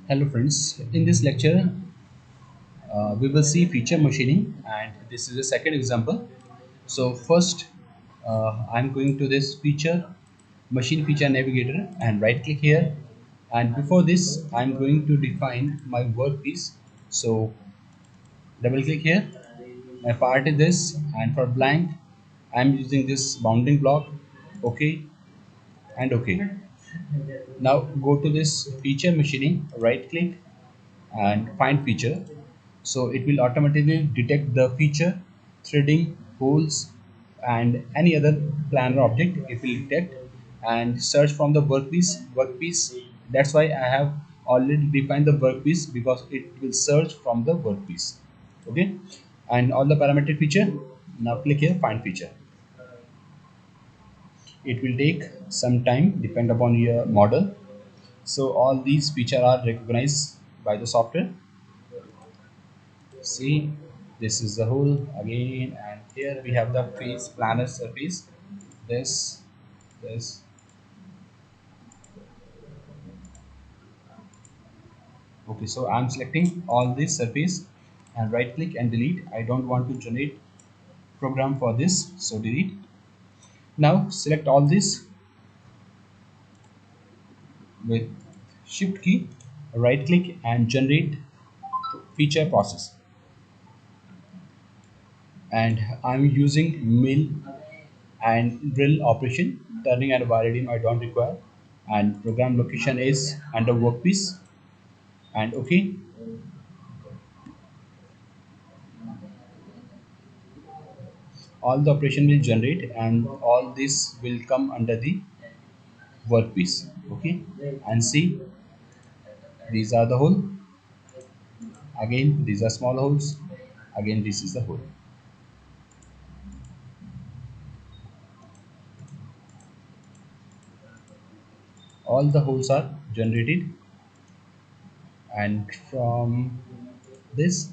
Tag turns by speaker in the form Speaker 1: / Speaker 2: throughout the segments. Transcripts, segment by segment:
Speaker 1: Hello friends, in this lecture we will see feature machining and this is a second example. So first I'm going to this feature machine feature navigator and right click here, and before this I'm going to define my workpiece. So double click here, my part is this, and for blank I'm using this bounding block. Okay, and okay. Now go to this feature machining, right click and find feature. So it will automatically detect the feature, threading, holes, and any other planar object it will detect and search from the workpiece. That's why I have already defined the workpiece, because it will search from the workpiece. Okay, and all the parametric feature. Now click here, find feature. It will take some time depend upon your model. So all these features are recognized by the software. See, this is the hole again, and here we have the face planar surface. This, this. Okay, so I'm selecting all this surface and right click and delete. I don't want to generate program for this, so delete. Now select all this with shift key, right click and generate feature process. And I'm using mill and drill operation. Turning and validating I don't require, and program location is under workpiece, and okay. All the operation will generate and all this will come under the workpiece. Okay, and see, these are the hole. Again these are small holes. Again this is the hole. All the holes are generated, and from this,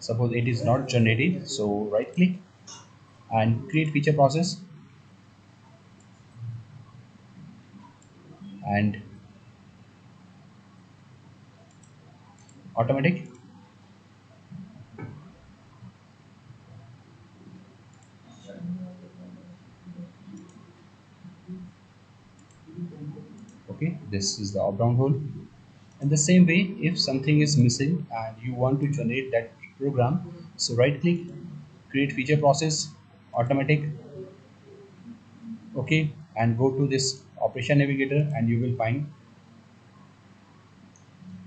Speaker 1: suppose it is not generated, so right click and create feature process and automatic. Okay, this is the up-down hole. In the same way, if something is missing and you want to generate that program, so right click, create feature process, automatic. Okay, and go to this operation navigator and you will find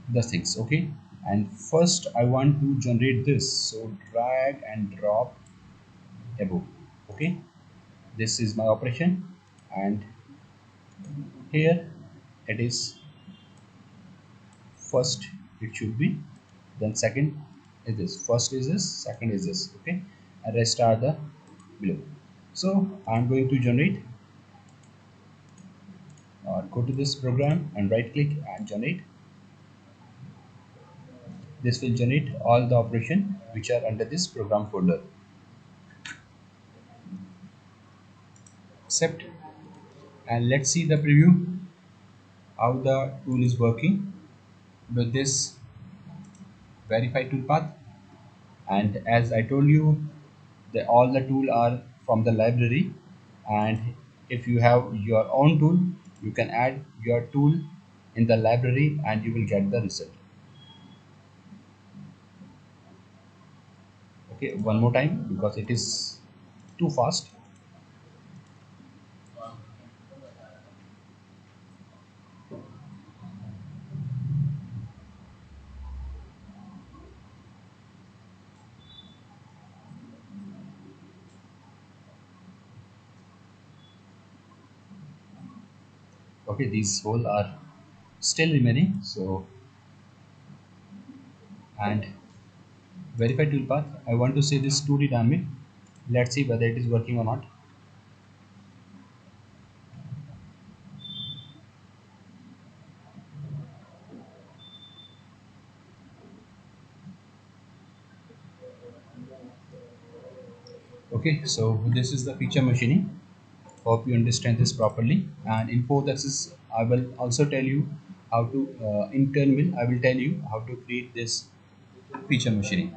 Speaker 1: the things. Okay, and first I want to generate this, so drag and drop above. Okay, this is my operation, and here it is. First it should be, then second is this, first is this, second is this. Okay, and rest are the below. So I'm going to generate, go to this program and right click and generate. This will generate all the operation which are under this program folder. Accept, and let's see the preview how the tool is working with this verify toolpath. And as I told you, all the tool are from the library, and if you have your own tool, you can add your tool in the library and you will get the result. Okay, one more time because it is too fast. Okay, these whole are still remaining. So, and verify toolpath, I want to say this 2D dynamic. Let's see whether it is working or not. Okay, so this is the feature machining. Hope you understand this properly. And in 4th axis I will also tell you how to in turn will I will tell you how to create this feature machining.